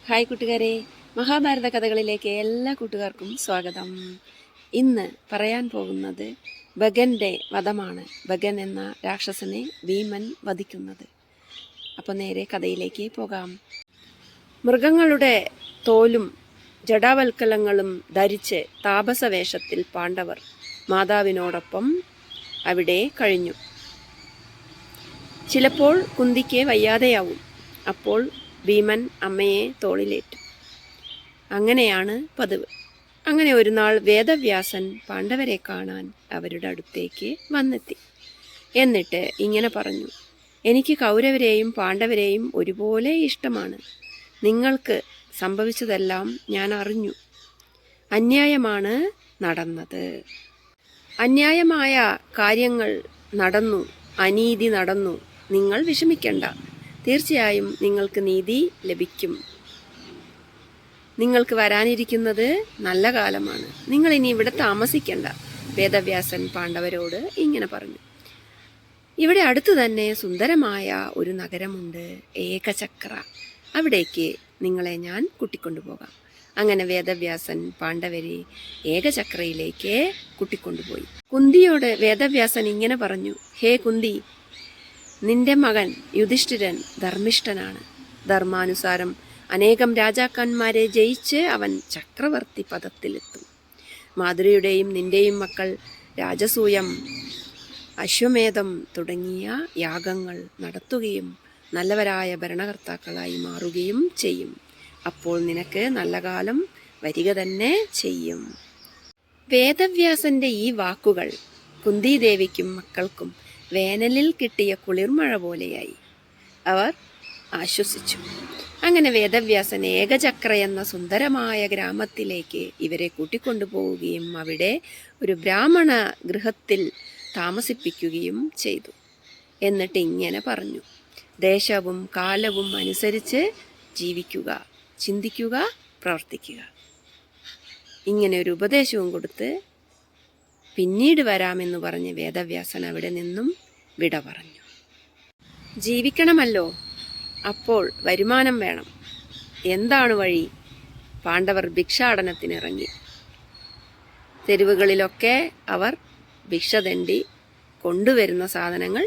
Hi കൂട്ടുകാരെ, മഹാഭാരത കഥകളിലേക്ക് എല്ലാ കൂട്ടുകാർക്കും സ്വാഗതം. ഇന്ന് പറയാൻ പോകുന്നത് ഭഗന്റെ വധമാണ്. ഭഗൻ എന്ന രാക്ഷസനെ ഭീമൻ വധിക്കുന്നത്. അപ്പോൾ നേരെ കഥയിലേക്ക് പോകാം. മൃഗങ്ങളുടെ തോലും ജടാവൽക്കലങ്ങളും ധരിച്ച് താപസവേഷത്തിൽ പാണ്ഡവർ മാതാവിനോടൊപ്പം അവിടെ കഴിഞ്ഞു. ചിലപ്പോൾ കുന്തിക്ക് വയ്യാതെയാവും. അപ്പോൾ ഭീമൻ അമ്മയെ തോളിലേറ്റും. അങ്ങനെയാണ് പതിവ്. അങ്ങനെ ഒരു നാൾ വേദവ്യാസൻ പാണ്ഡവരെ കാണാൻ അവരുടെ അടുത്തേക്ക് വന്നെത്തി. എന്നിട്ട് ഇങ്ങനെ പറഞ്ഞു: എനിക്ക് കൗരവരെയും പാണ്ഡവരെയും ഒരുപോലെ ഇഷ്ടമാണ്. നിങ്ങൾക്ക് സംഭവിച്ചതെല്ലാം ഞാൻ അറിഞ്ഞു. അന്യായമാണ് നടന്നത്. അന്യായമായ കാര്യങ്ങൾ നടന്നു, അനീതി നടന്നു. നിങ്ങൾ വിഷമിക്കണ്ട. തീർച്ചയായും നിങ്ങൾക്ക് നീതി ലഭിക്കും. നിങ്ങൾക്ക് വരാനിരിക്കുന്നത് നല്ല കാലമാണ്. നിങ്ങൾ ഇനി ഇവിടെ താമസിക്കണ്ട. വേദവ്യാസൻ പാണ്ഡവരോട് ഇങ്ങനെ പറഞ്ഞു. ഇവിടെ അടുത്തു തന്നെ സുന്ദരമായ ഒരു നഗരമുണ്ട്, ഏകചക്ര. അവിടേക്ക് നിങ്ങളെ ഞാൻ കൂട്ടിക്കൊണ്ടുപോകാം. അങ്ങനെ വേദവ്യാസൻ പാണ്ഡവരെ ഏകചക്രയിലേക്ക് കൂട്ടിക്കൊണ്ടുപോയി. കുന്തിയോട് വേദവ്യാസൻ ഇങ്ങനെ പറഞ്ഞു: ഹേ കുന്തി, നിന്റെ മകൻ യുധിഷ്ഠിരൻ ധർമ്മിഷ്ഠനാണ്. ധർമാനുസാരം അനേകം രാജാക്കന്മാരെ ജയിച്ച് അവൻ ചക്രവർത്തി പദത്തിലെത്തും. മാധുരിയുടെയും നിന്റെയും മക്കൾ രാജസൂയം, അശ്വമേധം തുടങ്ങിയ യാഗങ്ങൾ നടത്തുകയും നല്ലവരായ ഭരണകർത്താക്കളായി മാറുകയും ചെയ്യും. അപ്പോൾ നിനക്ക് നല്ല കാലം വരിക തന്നെ ചെയ്യും. വേദവ്യാസന്റെ ഈ വാക്കുകൾ കുന്തിദേവിക്കും മക്കൾക്കും വേനലിൽ കിട്ടിയ കുളിർമഴ പോലെയായി. അവർ ആശ്വസിച്ചു. അങ്ങനെ വേദവ്യാസൻ ഏകചക്ര എന്ന സുന്ദരമായ ഗ്രാമത്തിലേക്ക് ഇവരെ കൂട്ടിക്കൊണ്ടുപോവുകയും അവിടെ ഒരു ബ്രാഹ്മണ ഗൃഹത്തിൽ താമസിപ്പിക്കുകയും ചെയ്തു. എന്നിട്ട് ഇങ്ങനെ പറഞ്ഞു: ദേശവും കാലവും അനുസരിച്ച് ജീവിക്കുക, ചിന്തിക്കുക, പ്രവർത്തിക്കുക. ഇങ്ങനെ ഒരു ഉപദേശവും കൊടുത്ത് പിന്നീട് വരാമെന്ന് പറഞ്ഞ് വേദവ്യാസൻ അവിടെ നിന്നും വിട പറഞ്ഞു. ജീവിക്കണമല്ലോ, അപ്പോൾ വരുമാനം വേണം. എന്താണ് വഴി? പാണ്ഡവർ ഭിക്ഷാടനത്തിനിറങ്ങി. തെരുവുകളിലൊക്കെ അവർ ഭിക്ഷ തെണ്ടി കൊണ്ടുവരുന്ന സാധനങ്ങൾ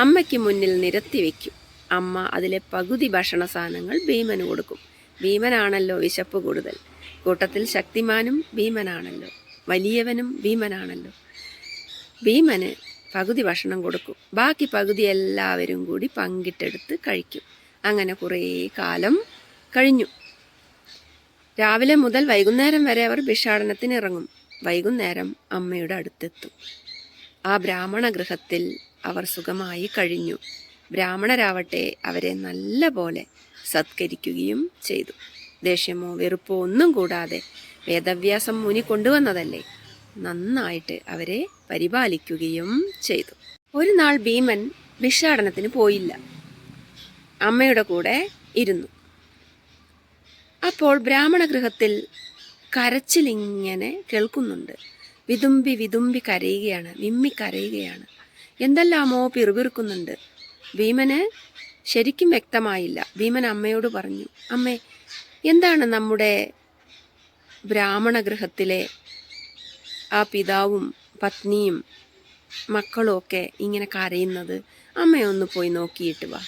അമ്മയ്ക്ക് മുന്നിൽ നിരത്തി വയ്ക്കും. അമ്മ അതിലെ പകുതി ഭക്ഷണ സാധനങ്ങൾ ഭീമന് കൊടുക്കും. ഭീമനാണല്ലോ വിശപ്പ് കൂടുതൽ. കൂട്ടത്തിൽ ശക്തിമാനും ഭീമനാണല്ലോ, വലിയവനും ഭീമനാണല്ലോ. ഭീമന് പകുതി ഭക്ഷണം കൊടുക്കും. ബാക്കി പകുതി എല്ലാവരും കൂടി പങ്കിട്ടെടുത്ത് കഴിക്കും. അങ്ങനെ കുറേ കാലം കഴിഞ്ഞു. രാവിലെ മുതൽ വൈകുന്നേരം വരെ അവർ ഭിക്ഷാടനത്തിന് ഇറങ്ങും. വൈകുന്നേരം അമ്മയുടെ അടുത്തെത്തും. ആ ബ്രാഹ്മണ ഗൃഹത്തിൽ അവർ സുഖമായി കഴിഞ്ഞു. ബ്രാഹ്മണരാവട്ടെ അവരെ നല്ല പോലെ സത്കരിക്കുകയും ചെയ്തു. ദേഷ്യമോ വെറുപ്പോ ഒന്നും കൂടാതെ വേദവ്യാസം മുനി കൊണ്ടുവന്നതല്ലേ, നന്നായിട്ട് അവരെ പരിപാലിക്കുകയും ചെയ്തു. ഒരു നാൾ ഭീമൻ ഭിക്ഷാടനത്തിന് പോയില്ല. അമ്മയുടെ കൂടെ ഇരുന്നു. അപ്പോൾ ബ്രാഹ്മണ ഗൃഹത്തിൽ കരച്ചിലിങ്ങനെ കേൾക്കുന്നുണ്ട്. വിതുമ്പി വിതുമ്പി കരയുകയാണ്, വിമ്മി കരയുകയാണ്. എന്തെല്ലാമോ പിറുപിറുക്കുന്നുണ്ട്. ഭീമന് ശരിക്കും വ്യക്തമായില്ല. ഭീമൻ അമ്മയോട് പറഞ്ഞു: അമ്മേ, എന്താണ് നമ്മുടെ ബ്രാഹ്മണ ഗൃഹത്തിലെ ആ പിതാവും പത്നിയും മക്കളും ഒക്കെ ഇങ്ങനെ കരയുന്നത്? അമ്മയൊന്ന് പോയി നോക്കിയിട്ട് വാ.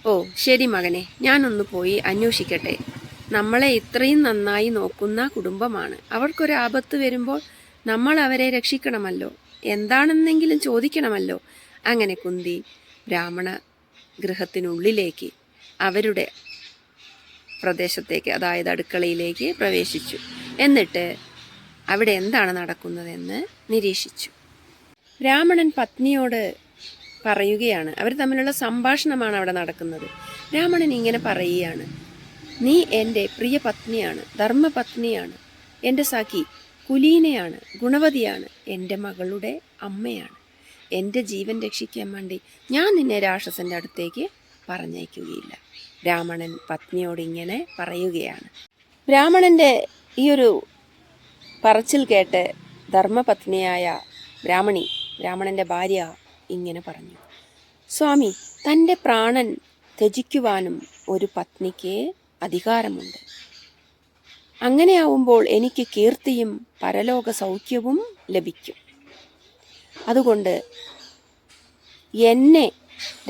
ഓ ശരി മകനെ, ഞാനൊന്ന് പോയി അന്വേഷിക്കട്ടെ. നമ്മളെ ഇത്രയും നന്നായി നോക്കുന്ന കുടുംബമാണ്. അവർക്കൊരു ആപത്ത് വരുമ്പോൾ നമ്മൾ അവരെ രക്ഷിക്കണമല്ലോ, എന്താണെന്നെങ്കിലും ചോദിക്കണമല്ലോ. അങ്ങനെ കുന്തി ബ്രാഹ്മണ ഗൃഹത്തിനുള്ളിലേക്ക്, അവരുടെ പ്രദേശത്തേക്ക്, അതായത് അടുക്കളയിലേക്ക് പ്രവേശിച്ചു. എന്നിട്ട് അവിടെ എന്താണ് നടക്കുന്നതെന്ന് നിരീക്ഷിച്ചു. ബ്രാഹ്മണൻ പത്നിയോട് പറയുകയാണ്. അവർ തമ്മിലുള്ള സംഭാഷണമാണ് അവിടെ നടക്കുന്നത്. ബ്രാഹ്മണൻ ഇങ്ങനെ പറയുകയാണ്: നീ എൻ്റെ പ്രിയ പത്നിയാണ്, ധർമ്മപത്നിയാണ്, എൻ്റെ സഖി, കുലീനയാണ്, ഗുണവതിയാണ്, എൻ്റെ മകളുടെ അമ്മയാണ്. എൻ്റെ ജീവൻ രക്ഷിക്കാൻ വേണ്ടി ഞാൻ നിന്നെ രാക്ഷസൻ്റെ അടുത്തേക്ക് പറഞ്ഞയക്കുകയില്ല. ബ്രാഹ്മണൻ പത്നിയോട് ഇങ്ങനെ പറയുകയാണ്. ബ്രാഹ്മണൻ്റെ ഈ ഒരു പറച്ചിൽ കേട്ട് ധർമ്മപത്നിയായ ബ്രാഹ്മണൻ്റെ ഭാര്യ ഇങ്ങനെ പറഞ്ഞു: സ്വാമി, തൻ്റെ പ്രാണൻ ത്യജിക്കുവാനും ഒരു പത്നിക്ക് അധികാരമുണ്ട്. അങ്ങനെയാവുമ്പോൾ എനിക്ക് കീർത്തിയും പരലോക സൗഖ്യവും ലഭിക്കും. അതുകൊണ്ട് എന്നെ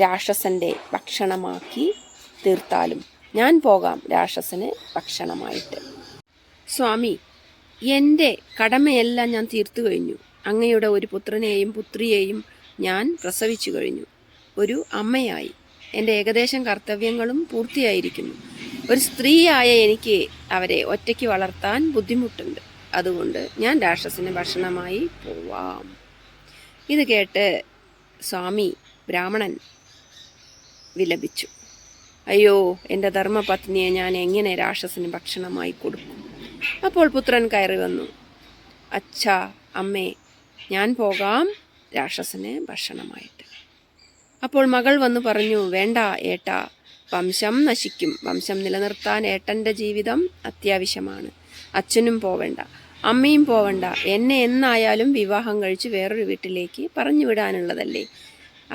രാക്ഷസന്റെ ഭക്ഷണമാക്കി തീർത്താലും ഞാൻ പോകാം രാക്ഷസന് ഭക്ഷണമായിട്ട്. സ്വാമി, എൻ്റെ കടമയെല്ലാം ഞാൻ തീർത്തു കഴിഞ്ഞു. അങ്ങയുടെ ഒരു പുത്രനെയും പുത്രിയെയും ഞാൻ പ്രസവിച്ചു കഴിഞ്ഞു. ഒരു അമ്മയായി എൻ്റെ ഏകദേശം കർത്തവ്യങ്ങളും പൂർത്തിയായിരിക്കുന്നു. ഒരു സ്ത്രീയായ എനിക്ക് അവരെ ഒറ്റയ്ക്ക് വളർത്താൻ ബുദ്ധിമുട്ടുണ്ട്. അതുകൊണ്ട് ഞാൻ രാക്ഷസന് ഭക്ഷണമായി പോവാം. ഇത് കേട്ട് സ്വാമി ബ്രാഹ്മണൻ വിലപിച്ചു. അയ്യോ, എൻ്റെ ധർമ്മപത്നിയെ ഞാൻ എങ്ങനെ രാക്ഷസന് ഭക്ഷണമായി കൊടുക്കും? അപ്പോൾ പുത്രൻ കയറി വന്നു. അച്ഛാ, അമ്മേ, ഞാൻ പോകാം രാക്ഷസന് ഭക്ഷണമായിട്ട്. അപ്പോൾ മകൾ വന്നു പറഞ്ഞു, വേണ്ട ഏട്ടാ, വംശം നശിക്കും. വംശം നിലനിർത്താൻ ഏട്ടൻ്റെ ജീവിതം അത്യാവശ്യമാണ്. അച്ഛനും പോവേണ്ട, അമ്മയും പോവണ്ട. എന്നെ എന്നായാലും വിവാഹം കഴിച്ച് വേറൊരു വീട്ടിലേക്ക് പറഞ്ഞു വിടാനുള്ളതല്ലേ.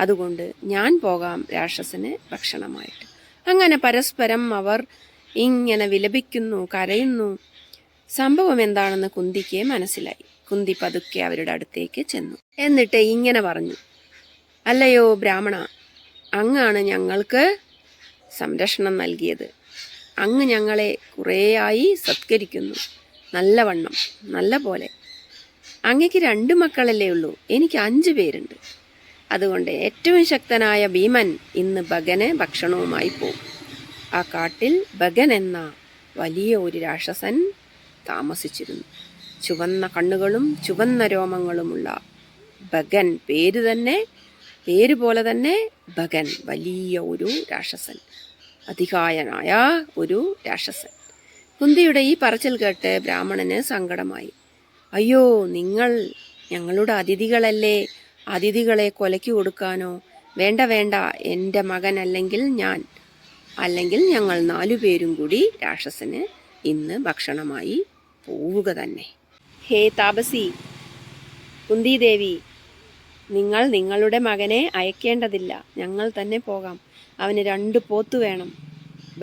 അതുകൊണ്ട് ഞാൻ പോകാം രാക്ഷസന് ഭക്ഷണമായിട്ട്. അങ്ങനെ പരസ്പരം അവർ ഇങ്ങനെ വിലപിക്കുന്നു, കരയുന്നു. സംഭവം എന്താണെന്ന് കുന്തിക്ക് മനസ്സിലായി. കുന്തി പതുക്കെ അവരുടെ അടുത്തേക്ക് ചെന്നു. എന്നിട്ട് ഇങ്ങനെ പറഞ്ഞു, അല്ലയോ ബ്രാഹ്മണ, അങ്ങാണ് ഞങ്ങൾക്ക് സംരക്ഷണം നൽകിയത്. അങ്ങ് ഞങ്ങളെ കുറേയായി സത്കരിക്കുന്നു. നല്ലവണ്ണം, നല്ല പോലെ. അങ്ങക്ക് 2 മക്കളല്ലേ ഉള്ളൂ, എനിക്ക് 5 പേരുണ്ട്. അതുകൊണ്ട് ഏറ്റവും ശക്തനായ ഭീമൻ ഇന്ന് ഭഗന് ഭക്ഷണവുമായി പോകും. ആ കാട്ടിൽ ഭഗൻ എന്ന വലിയ ഒരു രാക്ഷസൻ താമസിച്ചിരുന്നു. ചുവന്ന കണ്ണുകളും ചുവന്ന രോമങ്ങളുമുള്ള ഭഗൻ, പേര് പോലെ തന്നെ ഭഗൻ, വലിയ ഒരു രാക്ഷസൻ, അതികായനായ ഒരു രാക്ഷസൻ. കുന്തിയുടെ ഈ പറച്ചിൽ കേട്ട് ബ്രാഹ്മണന് സങ്കടമായി. അയ്യോ, നിങ്ങൾ ഞങ്ങളുടെ അതിഥികളല്ലേ, അതിഥികളെ കൊലയ്ക്ക് കൊടുക്കാനോ? വേണ്ട വേണ്ട, എൻ്റെ മകൻ അല്ലെങ്കിൽ ഞങ്ങൾ 4 പേരും കൂടി രാക്ഷസന് ഇന്ന് ഭക്ഷണമായി പോവുക തന്നെ. ഹേ താപസി കുന്തിദേവി, നിങ്ങൾ നിങ്ങളുടെ മകനെ അയക്കേണ്ടതില്ല. ഞങ്ങൾ തന്നെ പോകാം. അവന് 2 പോത്ത് വേണം.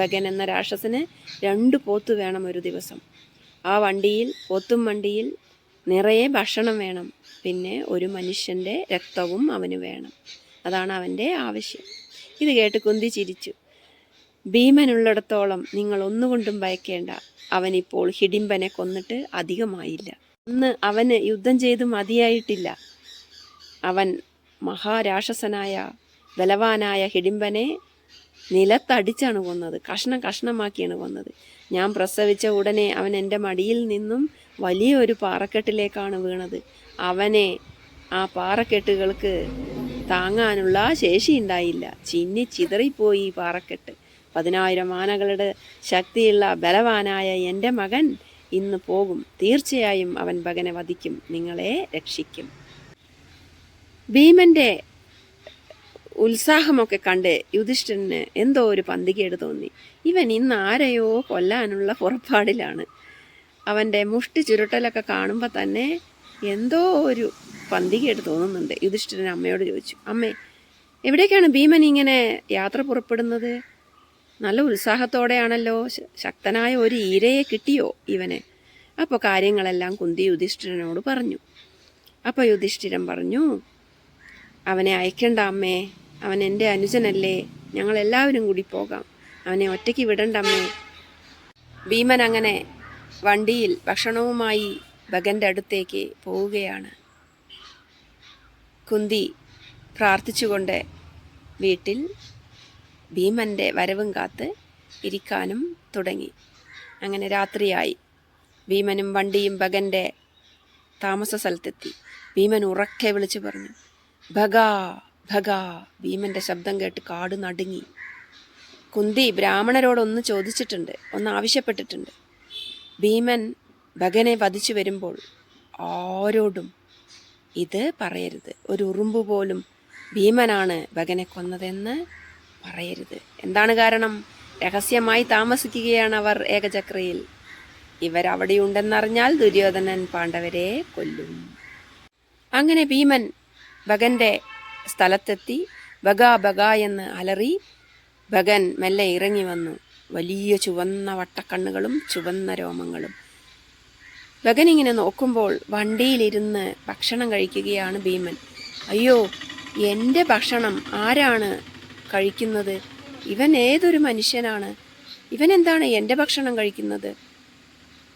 ഭഗൻ എന്ന രാക്ഷസന് 2 പോത്ത് വേണം ഒരു ദിവസം. ആ പോത്തും വണ്ടിയിൽ നിറയെ ഭക്ഷണം വേണം. പിന്നെ ഒരു മനുഷ്യൻ്റെ രക്തവും അവന് വേണം. അതാണ് അവൻ്റെ ആവശ്യം. ഇത് കേട്ട് കുന്തി ചിരിച്ചു. ഭീമനുള്ളിടത്തോളം നിങ്ങൾ ഒന്നുകൊണ്ടും ഭയക്കേണ്ട. അവനിപ്പോൾ ഹിഡിംബനെ കൊന്നിട്ട് അധികമായില്ല. അന്ന് അവന് യുദ്ധം ചെയ്ത് മതിയായിട്ടില്ല. അവൻ മഹാരാക്ഷസനായ ബലവാനായ ഹിഡിംബനെ നിലത്തടിച്ചാണ് കൊന്നത്, കഷ്ണമാക്കിയാണ് കൊന്നത്. ഞാൻ പ്രസവിച്ച ഉടനെ അവൻ എൻ്റെ മടിയിൽ നിന്നും വലിയൊരു പാറക്കെട്ടിലേക്കാണ് വീണത്. അവനെ ആ പാറക്കെട്ടുകൾക്ക് താങ്ങാനുള്ള ശേഷി ഉണ്ടായില്ല. ചിതറിപ്പോയി പാറക്കെട്ട്. 10,000 ആനകളുടെ ശക്തിയുള്ള ബലവാനായ എൻ്റെ മകൻ ഇന്ന് പോകും. തീർച്ചയായും അവൻ ഭഗനെ വധിക്കും, നിങ്ങളെ രക്ഷിക്കും. ഭീമന്റെ ഉത്സാഹമൊക്കെ കണ്ട് യുധിഷ്ഠിരന് എന്തോ ഒരു പന്തികേട് തോന്നി. ഇവൻ ഇന്ന് ആരെയോ കൊല്ലാനുള്ള പുറപ്പാടിലാണ്. അവൻ്റെ മുഷ്ടി ചുരുട്ടലൊക്കെ കാണുമ്പോൾ തന്നെ എന്തോ ഒരു പന്തികേട് തോന്നുന്നുണ്ട്. യുധിഷ്ഠിരൻ അമ്മയോട് ചോദിച്ചു, അമ്മേ, എവിടേക്കാണ് ഭീമൻ ഇങ്ങനെ യാത്ര പുറപ്പെടുന്നത്? നല്ല ഉത്സാഹത്തോടെയാണല്ലോ. ശക്തനായ ഒരു ഈരയെ കിട്ടിയോ ഇവന്? അപ്പോൾ കാര്യങ്ങളെല്ലാം കുന്തി യുധിഷ്ഠിരനോട് പറഞ്ഞു. അപ്പോൾ യുധിഷ്ഠിരൻ പറഞ്ഞു, അവനെ അയക്കണ്ട അമ്മേ, അവൻ എൻ്റെ അനുജനല്ലേ, ഞങ്ങളെല്ലാവരും കൂടി പോകാം. അവനെ ഒറ്റയ്ക്ക് വിടണ്ട അമ്മേ. ഭീമൻ അങ്ങനെ വണ്ടിയിൽ ഭക്ഷണവുമായി ഭഗൻ്റെ അടുത്തേക്ക് പോവുകയാണ്. കുന്തി പ്രാർത്ഥിച്ചുകൊണ്ട് വീട്ടിൽ ഭീമൻ്റെ വരവും കാത്ത് ഇരിക്കാനും തുടങ്ങി. അങ്ങനെ രാത്രിയായി. ഭീമനും വണ്ടിയും ഭഗൻ്റെ താമസ സ്ഥലത്തെത്തി. ഭീമൻ ഉറക്കെ വിളിച്ചു പറഞ്ഞു, ഭഗാ ഭഗാ. ഭീമൻ്റെ ശബ്ദം കേട്ട് കാട് നടുങ്ങി. കുന്തി ബ്രാഹ്മണരോടൊന്ന് ചോദിച്ചിട്ടുണ്ട്, ഒന്ന് ആവശ്യപ്പെട്ടിട്ടുണ്ട്. ഭീമൻ ഭഗനെ വധിച്ചു വരുമ്പോൾ ആരോടും ഇത് പറയരുത്. ഒരു ഉറുമ്പ് പോലും ഭീമനാണ് ഭഗനെ കൊന്നതെന്ന് പറയരുത്. എന്താണ് കാരണം? രഹസ്യമായി താമസിക്കുകയാണ് അവർ ഏകചക്രയിൽ. ഇവരവിടെയുണ്ടെന്നറിഞ്ഞാൽ ദുര്യോധനൻ പാണ്ഡവരെ കൊല്ലും. അങ്ങനെ ഭീമൻ ഭഗൻ്റെ സ്ഥലത്തെത്തി. ഭഗാ ഭഗാ എന്ന് അലറി ഭഗൻ മെല്ലെ ഇറങ്ങി വന്നു. വലിയ ചുവന്ന വട്ടക്കണ്ണുകളും ചുവന്ന രോമങ്ങളും. ഭഗൻ ഇങ്ങനെ നോക്കുമ്പോൾ വണ്ടിയിലിരുന്ന് ഭക്ഷണം കഴിക്കുകയാണ് ഭീമൻ. അയ്യോ, എൻ്റെ ഭക്ഷണം ആരാണ് കഴിക്കുന്നത്? ഇവൻ ഏതൊരു മനുഷ്യനാണ്? ഇവൻ എന്താണ് എൻ്റെ ഭക്ഷണം കഴിക്കുന്നത്?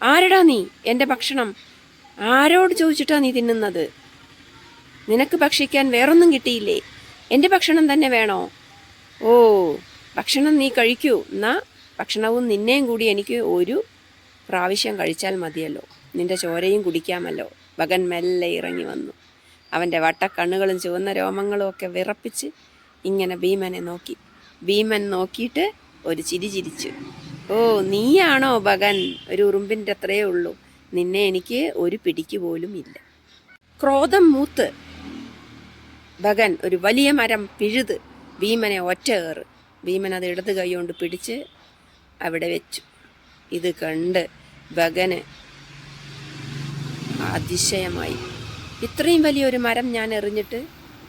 ആരടാ നീ? എൻ്റെ ഭക്ഷണം ആരോട് ചോദിച്ചിട്ടാ നീ തിന്നുന്നത്? നിനക്ക് ഭക്ഷിക്കാൻ വേറൊന്നും കിട്ടിയില്ലേ? എൻ്റെ ഭക്ഷണം തന്നെ വേണോ? ഓ, ഭക്ഷണം നീ കഴിക്കൂ. എന്നാ ഭക്ഷണവും നിന്നെയും കൂടി എനിക്ക് ഒരു പ്രാവശ്യം കഴിച്ചാൽ മതിയല്ലോ. നിന്റെ ചോരയും കുടിക്കാമല്ലോ. ഭഗൻ മെല്ലെ ഇറങ്ങി വന്നു. അവൻ്റെ വട്ടക്കണ്ണുകളും ചുവന്ന രോമങ്ങളും ഒക്കെ വിറപ്പിച്ച് ഇങ്ങനെ ഭീമനെ നോക്കി. ഭീമൻ നോക്കിയിട്ട് ഒരു ചിരി ചിരിച്ചു. ഓ, നീയാണോ ഭഗൻ? ഒരു ഉറുമ്പിൻ്റെ അത്രയേ ഉള്ളൂ. നിന്നെ എനിക്ക് ഒരു പിടിക്ക് പോലും ഇല്ല. ക്രോധം മൂത്ത് ഭഗൻ ഒരു വലിയ മരം പിഴുത് ഭീമനെ ഒറ്റ ഏറ്. ഭീമൻ അത് ഇടത് കൈ കൊണ്ട് പിടിച്ച് അവിടെ വെച്ചു. ഇത് കണ്ട് ഭഗന് അതിശയമായി. ഇത്രയും വലിയൊരു മരം ഞാൻ എറിഞ്ഞിട്ട്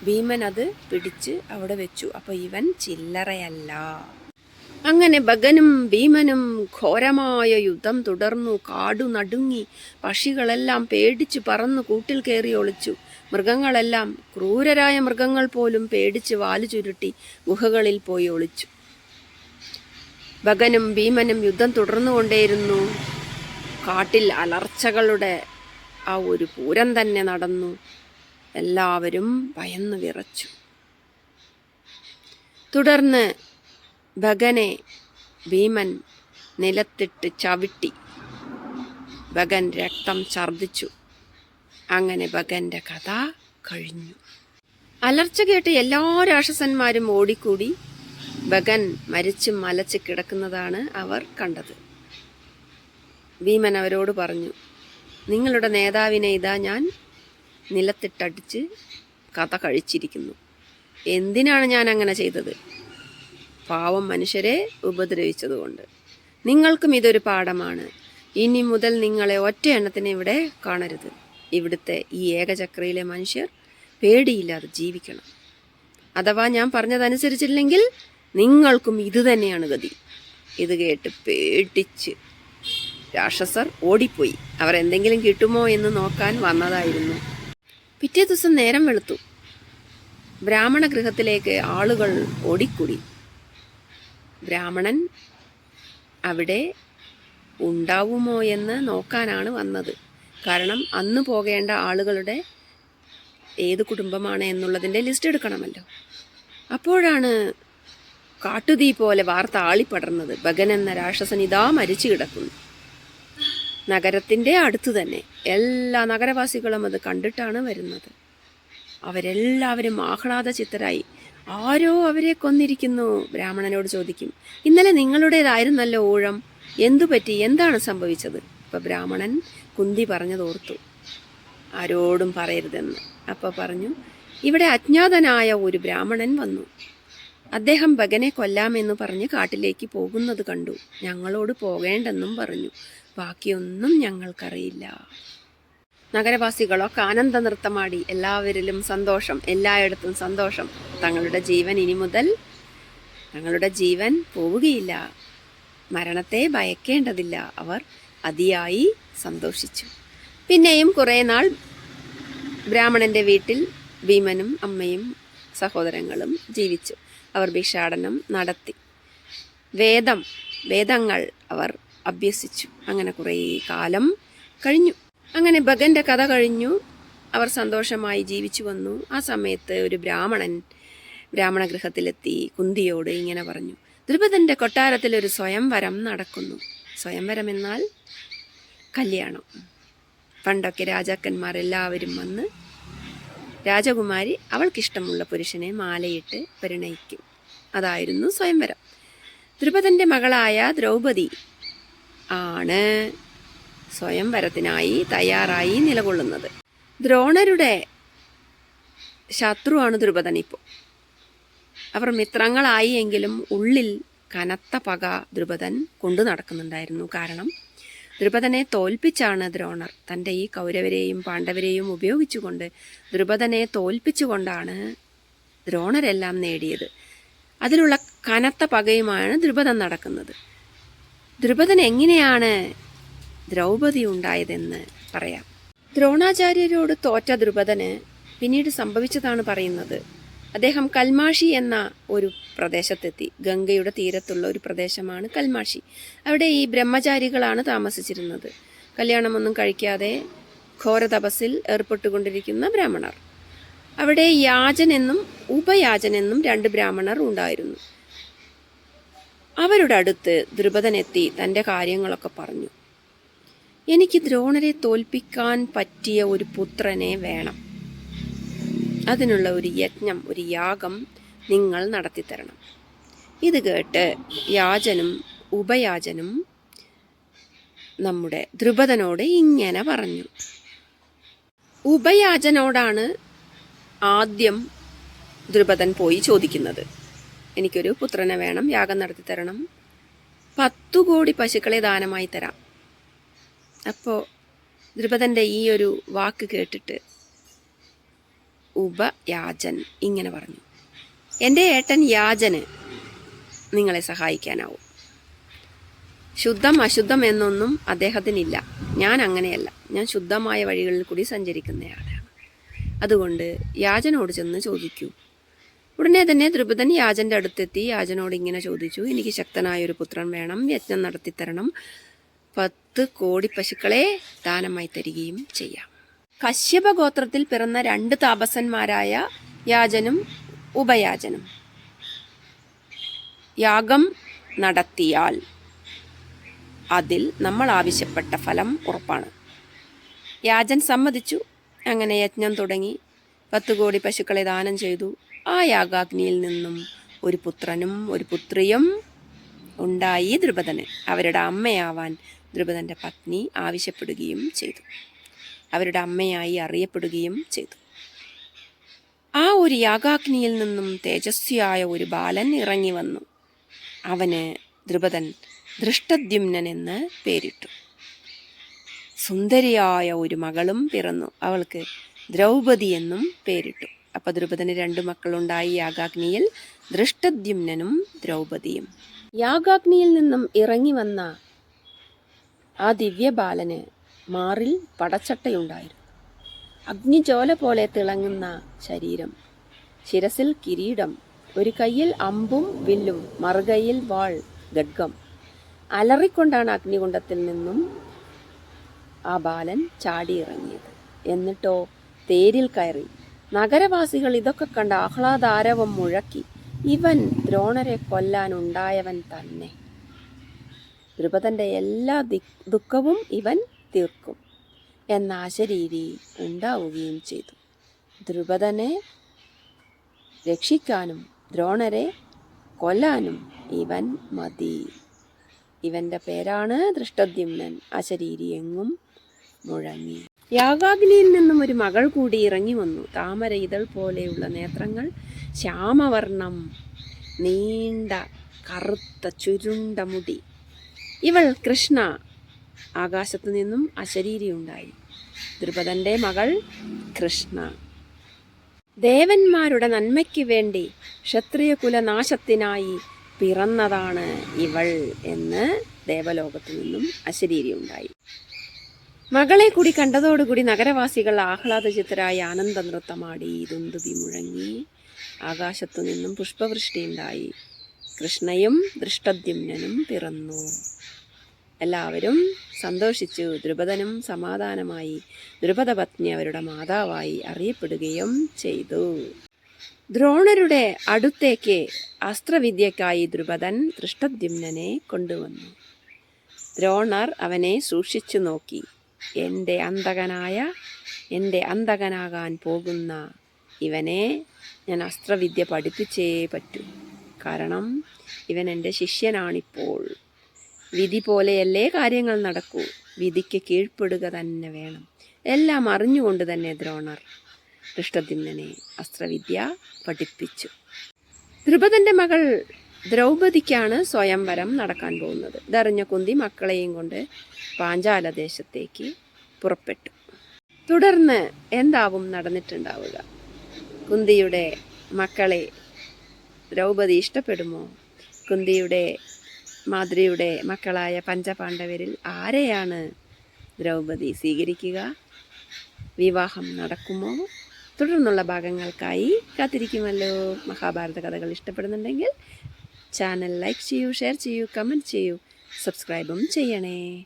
ഭീമൻ അത് പിടിച്ച് അവിടെ വെച്ചു. അപ്പോൾ ഇവൻ ചില്ലറയല്ല. അങ്ങനെ ഭഗനും ഭീമനും ഘോരമായ യുദ്ധം തുടർന്നു. കാടു നടുങ്ങി. പക്ഷികളെല്ലാം പേടിച്ച് പറന്നു കൂട്ടിൽ കയറി ഒളിച്ചു. മൃഗങ്ങളെല്ലാം, ക്രൂരരായ മൃഗങ്ങൾ പോലും പേടിച്ച് വാലു ചുരുട്ടി ഗുഹകളിൽ പോയി ഒളിച്ചു. ഭഗനും ഭീമനും യുദ്ധം തുടർന്നുകൊണ്ടേയിരുന്നു. കാട്ടിൽ അലർച്ചകളുടെ ആ ഒരു പൂരം തന്നെ നടന്നു. എല്ലാവരും ഭയന്നു വിറച്ചു. തുടർന്ന് ഭഗനെ ഭീമൻ നിലത്തിട്ട് ചവിട്ടി. ഭഗൻ രക്തം ഛർദ്ദിച്ചു. അങ്ങനെ ഭഗന്റെ കഥ കഴിഞ്ഞു. അലർച്ച കേട്ട് എല്ലാ രാക്ഷസന്മാരും ഓടിക്കൂടി. ഭഗൻ മരിച്ചു മലച്ച് കിടക്കുന്നതാണ് അവർ കണ്ടത്. ഭീമൻ അവരോട് പറഞ്ഞു, നിങ്ങളുടെ നേതാവിനെ ഇതാ ഞാൻ നിലത്തിട്ടടിച്ച് കഥ കഴിച്ചിരിക്കുന്നു. എന്തിനാണ് ഞാൻ അങ്ങനെ ചെയ്തത്? പാവം മനുഷ്യരെ ഉപദ്രവിച്ചതുകൊണ്ട്. നിങ്ങൾക്കും ഇതൊരു പാഠമാണ്. ഇനി മുതൽ നിങ്ങളെ ഒറ്റ എണ്ണത്തിന് ഇവിടെ കാണരുത്. ഇവിടുത്തെ ഈ ഏകചക്രയിലെ മനുഷ്യർ പേടിയില്ലാതെ ജീവിക്കണം. അഥവാ ഞാൻ പറഞ്ഞതനുസരിച്ചില്ലെങ്കിൽ നിങ്ങൾക്കും ഇത് തന്നെയാണ് ഗതി. ഇത് കേട്ട് പേടിച്ച് രാക്ഷസർ ഓടിപ്പോയി. അവർ എന്തെങ്കിലും കിട്ടുമോ എന്ന് നോക്കാൻ വന്നതായിരുന്നു. പിറ്റേ ദിവസം നേരം വെളുത്തു. ബ്രാഹ്മണ ഗൃഹത്തിലേക്ക് ആളുകൾ ഓടിക്കൂടി. ബ്രാഹ്മണൻ അവിടെ ഉണ്ടാവുമോ എന്ന് നോക്കാനാണ് വന്നത്. കാരണം അന്ന് പോകേണ്ട ആളുകളുടെ ഏത് കുടുംബമാണ് എന്നുള്ളതിൻ്റെ ലിസ്റ്റ് എടുക്കണമല്ലോ. അപ്പോഴാണ് കാട്ടുതീ പോലെ വാർത്ത ആളിപ്പടർന്നത്. ഭഗൻ എന്ന രാക്ഷസൻ ഇതാ മരിച്ചു കിടക്കുന്നു. നഗരത്തിൻ്റെ അടുത്ത് തന്നെ. എല്ലാ നഗരവാസികളും അത് കണ്ടിട്ടാണ് വരുന്നത്. അവരെല്ലാവരും ആഹ്ലാദ ചിത്തരായി. ആരോ അവരെ കൊന്നിരിക്കുന്നു. ബ്രാഹ്മണനോട് ചോദിക്കും, ഇന്നലെ നിങ്ങളുടേതായിരുന്നല്ലോ ഊഴം, എന്തുപറ്റി? എന്താണ് സംഭവിച്ചത്? അപ്പോൾ ബ്രാഹ്മണൻ കുന്തി പറഞ്ഞതോർത്തു. ആരോടും പറയരുതെന്ന്. അപ്പോൾ പറഞ്ഞു, ഇവിടെ അജ്ഞാതനായ ഒരു ബ്രാഹ്മണൻ വന്നു. അദ്ദേഹം ഭഗനെ കൊല്ലാമെന്ന് പറഞ്ഞ് കാട്ടിലേക്ക് പോകുന്നത് കണ്ടു. ഞങ്ങളോട് പോകേണ്ടെന്നും പറഞ്ഞു. ബാക്കിയൊന്നും ഞങ്ങൾക്കറിയില്ല. നഗരവാസികളൊക്കെ ആനന്ദ നൃത്തമാടി. എല്ലാവരിലും സന്തോഷം, എല്ലായിടത്തും സന്തോഷം. തങ്ങളുടെ ജീവൻ ഇനി മുതൽ തങ്ങളുടെ ജീവൻ പോവുകയില്ല. മരണത്തെ ഭയക്കേണ്ടതില്ല. അവർ അതിയായി സന്തോഷിച്ചു. പിന്നെയും കുറേ നാൾ ബ്രാഹ്മണന്റെ വീട്ടിൽ ഭീമനും അമ്മയും സഹോദരങ്ങളും ജീവിച്ചു. അവർ ഭിക്ഷാടനം നടത്തി. വേദങ്ങൾ അവർ അഭ്യസിച്ചു. അങ്ങനെ കുറേ കാലം കഴിഞ്ഞു. അങ്ങനെ ഭഗന്റെ കഥ കഴിഞ്ഞു. അവർ സന്തോഷമായി ജീവിച്ചു വന്നു. ആ സമയത്ത് ഒരു ബ്രാഹ്മണ ഗൃഹത്തിലെത്തി കുന്തിയോട് ഇങ്ങനെ പറഞ്ഞു, ദ്രുപദന്റെ കൊട്ടാരത്തിൽ ഒരു സ്വയംവരം നടക്കുന്നു. സ്വയംവരം എന്നാൽ കല്യാണം. പണ്ടൊക്കെ രാജാക്കന്മാർ എല്ലാവരും വന്ന് രാജകുമാരി അവൾക്കിഷ്ടമുള്ള പുരുഷനെ മാലയിട്ട് പരിണയിക്കും. അതായിരുന്നു സ്വയംവരം. ദ്രുപദന്റെ മകളായ ദ്രൗപദി ആണ് സ്വയംവരത്തിനായി തയ്യാറായി നിലകൊള്ളുന്നത്. ദ്രോണരുടെ ശത്രുവാണ് ദ്രുപദൻ. ഇപ്പോൾ അവർ മിത്രങ്ങളായി എങ്കിലും ഉള്ളിൽ കനത്ത പക ദ്രുപദൻ കൊണ്ടു നടക്കുന്നുണ്ടായിരുന്നു. കാരണം ദ്രുപദനെ തോൽപ്പിച്ചാണ് ദ്രോണർ, തൻ്റെ ഈ കൗരവരെയും പാണ്ഡവരെയും ഉപയോഗിച്ചുകൊണ്ട് ദ്രുപദനെ തോൽപ്പിച്ചുകൊണ്ടാണ് ദ്രോണരെല്ലാം നേടിയത്. അതിലുള്ള കനത്ത പകയുമാണ് ദ്രുപദൻ നടക്കുന്നത്. ദ്രുപദൻ എങ്ങനെയാണ് ദ്രൗപദി ഉണ്ടായതെന്ന് പറയാം. ദ്രോണാചാര്യരോട് തോറ്റ ദ്രുപദന് പിന്നീട് സംഭവിച്ചതാണ് പറയുന്നത്. അദ്ദേഹം കൽമാഷി എന്ന ഒരു പ്രദേശത്തെത്തി. ഗംഗയുടെ തീരത്തുള്ള ഒരു പ്രദേശമാണ് കൽമാഷി. അവിടെ ഈ ബ്രഹ്മചാരികളാണ് താമസിച്ചിരുന്നത്. കല്യാണമൊന്നും കഴിക്കാതെ ഘോര തപസ്സിൽ ഏർപ്പെട്ടുകൊണ്ടിരിക്കുന്ന ബ്രാഹ്മണർ. അവിടെ യാജനെന്നും ഉപയാജനെന്നും 2 ബ്രാഹ്മണർ ഉണ്ടായിരുന്നു. അവരുടെ അടുത്ത് ദ്രുപദനെത്തി തൻ്റെ കാര്യങ്ങളൊക്കെ പറഞ്ഞു. എനിക്ക് ദ്രോണരെ തോൽപ്പിക്കാൻ പറ്റിയ ഒരു പുത്രനെ വേണം. അതിനുള്ള ഒരു യജ്ഞം, ഒരു യാഗം നിങ്ങൾ നടത്തിത്തരണം. ഇത് കേട്ട് യാജനും ഉപയാജനും നമ്മുടെ ദ്രുപദനോട് ഇങ്ങനെ പറഞ്ഞു. ഉപയാജനോടാണ് ആദ്യം ദ്രുപദൻ പോയി ചോദിക്കുന്നത്. എനിക്കൊരു പുത്രനെ വേണം, യാഗം നടത്തിത്തരണം, 10 കോടി പശുക്കളെ ദാനമായി തരാം. അപ്പോൾ ദ്രുപദൻ്റെ ഈ ഒരു വാക്ക് കേട്ടിട്ട് ഉപയാജൻ ഇങ്ങനെ പറഞ്ഞു. എൻ്റെ ഏട്ടൻ യാജന് നിങ്ങളെ സഹായിക്കാനാവും. ശുദ്ധം അശുദ്ധം എന്നൊന്നും അദ്ദേഹത്തിനില്ല. ഞാൻ അങ്ങനെയല്ല. ഞാൻ ശുദ്ധമായ വഴികളിൽ കൂടി സഞ്ചരിക്കുന്നയാളാണ്. അതുകൊണ്ട് യാജനോട് ചെന്ന് ചോദിക്കൂ. ഉടനെ തന്നെ ദ്രുപദൻ യാജൻ്റെ അടുത്തെത്തി യാജനോട് ഇങ്ങനെ ചോദിച്ചു. എനിക്ക് ശക്തനായൊരു പുത്രൻ വേണം, യജ്ഞം നടത്തിത്തരണം, 10 കോടി പശുക്കളെ ദാനമായി തരികയും ചെയ്യാം. കശ്യപ ഗോത്രത്തിൽ പിറന്ന 2 താപസന്മാരായ യാജനും ഉപയാജനും യാഗം നടത്തിയാൽ അതിൽ നമ്മൾ ആവശ്യപ്പെട്ട ഫലം ഉറപ്പാണ്. യാജൻ സമ്മതിച്ചു. അങ്ങനെ യജ്ഞം തുടങ്ങി. 10 കോടി പശുക്കളെ ദാനം ചെയ്തു. ആ യാഗാഗ്നിയിൽ നിന്നും ഒരു പുത്രനും ഒരു പുത്രിയും ഉണ്ടായി ദ്രുപദന്. അവരുടെ അമ്മയാവാൻ ദ്രുപദൻ്റെ പത്നി ആവശ്യപ്പെടുകയും ചെയ്തു. അവരുടെ അമ്മയായി അറിയപ്പെടുകയും ചെയ്തു. ആ ഒരു യാഗാഗ്നിയിൽ നിന്നും തേജസ്വിയായ ഒരു ബാലൻ ഇറങ്ങി വന്നു. അവന് ദ്രുപദൻ ദൃഷ്ടദ്യുമ്നൻ എന്ന് പേരിട്ടു. സുന്ദരിയായ ഒരു മകളും പിറന്നു. അവൾക്ക് ദ്രൗപദി എന്നും പേരിട്ടു. അപ്പോൾ ദ്രുപദന് 2 മക്കളുണ്ടായി യാഗാഗ്നിയിൽ, ദൃഷ്ടദ്യുമ്നനും ദ്രൗപദിയും. യാഗാഗ്നിയിൽ നിന്നും ഇറങ്ങി വന്ന ആ ദിവ്യബാലന് മാറിൽ പടച്ചട്ടയുണ്ടായിരുന്നു. അഗ്നിജ്വാല പോലെ തിളങ്ങുന്ന ശരീരം, ശിരസിൽ കിരീടം, ഒരു കയ്യിൽ അമ്പും വില്ലും, മറുകൈയിൽ വാൾ, ഖഡ്ഗം. അലറിക്കൊണ്ടാണ് അഗ്നികുണ്ഡത്തിൽ നിന്നും ആ ബാലൻ ചാടിയിറങ്ങിയത്. എന്നിട്ടോ തേരിൽ കയറി. നഗരവാസികൾ ഇതൊക്കെ കണ്ട് ആഹ്ലാദാരവം മുഴക്കി. ഇവൻ ദ്രോണരെ കൊല്ലാനുണ്ടായവൻ തന്നെ. ദ്രുപദന്റെ എല്ലാ ദുഃഖവും ഇവൻ തീർക്കും എന്ന അശരീരി ഉണ്ടാവുകയും ചെയ്തു. ദ്രുപദനെ രക്ഷിക്കാനും ദ്രോണരെ കൊല്ലാനും ഇവൻ മതി. ഇവന്റെ പേരാണ് ദൃഷ്ടദ്യുമ്നൻ. അശരീരി എങ്ങും മുഴങ്ങി. യാഗാഗ്നിയിൽ നിന്നും ഒരു മകൾ കൂടി ഇറങ്ങി വന്നു. താമര ഇതൾ പോലെയുള്ള നേത്രങ്ങൾ, ശ്യാമവർണം, നീണ്ട കറുത്ത ചുരുണ്ട മുടി. ഇവൾ കൃഷ്ണ. ആകാശത്തു നിന്നും അശരീരി ഉണ്ടായി. ദ്രുപദന്റെ മകൾ കൃഷ്ണ. ദേവന്മാരുടെ നന്മയ്ക്ക് വേണ്ടി ക്ഷത്രിയ കുലനാശത്തിനായി പിറന്നതാണ് ഇവൾ എന്ന് ദേവലോകത്തു നിന്നും അശരീരി ഉണ്ടായി. മകളെ കൂടി കണ്ടതോടുകൂടി നഗരവാസികൾ ആഹ്ലാദചിത്തരായി ആനന്ദ നൃത്തമാടി. ദുന്ദുബി മുഴങ്ങി. ആകാശത്തു നിന്നും പുഷ്പവൃഷ്ടിയുണ്ടായി. കൃഷ്ണയും ദൃഷ്ടദ്യുമ്നനും പിറന്നു. എല്ലാവരും സന്തോഷിച്ചു. ദ്രുപദനും സമാധാനമായി. ദ്രുപദപത്നി അവരുടെ മാതാവായി അറിയപ്പെടുകയും ചെയ്തു. ദ്രോണരുടെ അടുത്തേക്ക് അസ്ത്രവിദ്യക്കായി ദ്രുപദൻ ദൃഷ്ടദ്യുമ്നനെ കൊണ്ടുവന്നു. ദ്രോണർ അവനെ സൂക്ഷിച്ചു നോക്കി. എൻ്റെ അന്തകനാകാൻ പോകുന്ന ഇവനെ ഞാൻ അസ്ത്രവിദ്യ പഠിപ്പിച്ചേ പറ്റൂ. കാരണം ഇവൻ എൻ്റെ ശിഷ്യനാണിപ്പോൾ. വിധി പോലെയല്ലേ കാര്യങ്ങൾ നടക്കൂ. വിധിക്ക് കീഴ്പ്പെടുക തന്നെ വേണം. എല്ലാം അറിഞ്ഞുകൊണ്ട് തന്നെ ദ്രോണർ ദൃഷ്ടദ്യുമ്നനെ അസ്ത്രവിദ്യ പഠിപ്പിച്ചു. ദ്രുപദന്റെ മകൾ ദ്രൗപദിക്കാണ് സ്വയംവരം നടക്കാൻ പോകുന്നത്. ഇതറിഞ്ഞ കുന്തി മക്കളെയും കൊണ്ട് പാഞ്ചാലദേശത്തേക്ക് പുറപ്പെട്ടു. തുടർന്ന് എന്താവും നടന്നിട്ടുണ്ടാവുക? കുന്തിയുടെ മക്കളെ ദ്രൗപദി ഇഷ്ടപ്പെടുമോ? കുന്തിയുടെ മാദ്രിയുടെ മക്കളായ പഞ്ചപാണ്ഡവരിൽ ആരെയാണ് ദ്രൗപദി സ്വീകരിക്കുക? വിവാഹം നടക്കുമോ? തുടർന്നുള്ള ഭാഗങ്ങൾക്കായി കാത്തിരിക്കുമല്ലോ. മഹാഭാരത കഥകൾ ഇഷ്ടപ്പെടുന്നുണ്ടെങ്കിൽ ചാനൽ ലൈക്ക് ചെയ്യൂ, ഷെയർ ചെയ്യൂ, കമൻറ്റ് ചെയ്യൂ, സബ്സ്ക്രൈബും ചെയ്യണേ.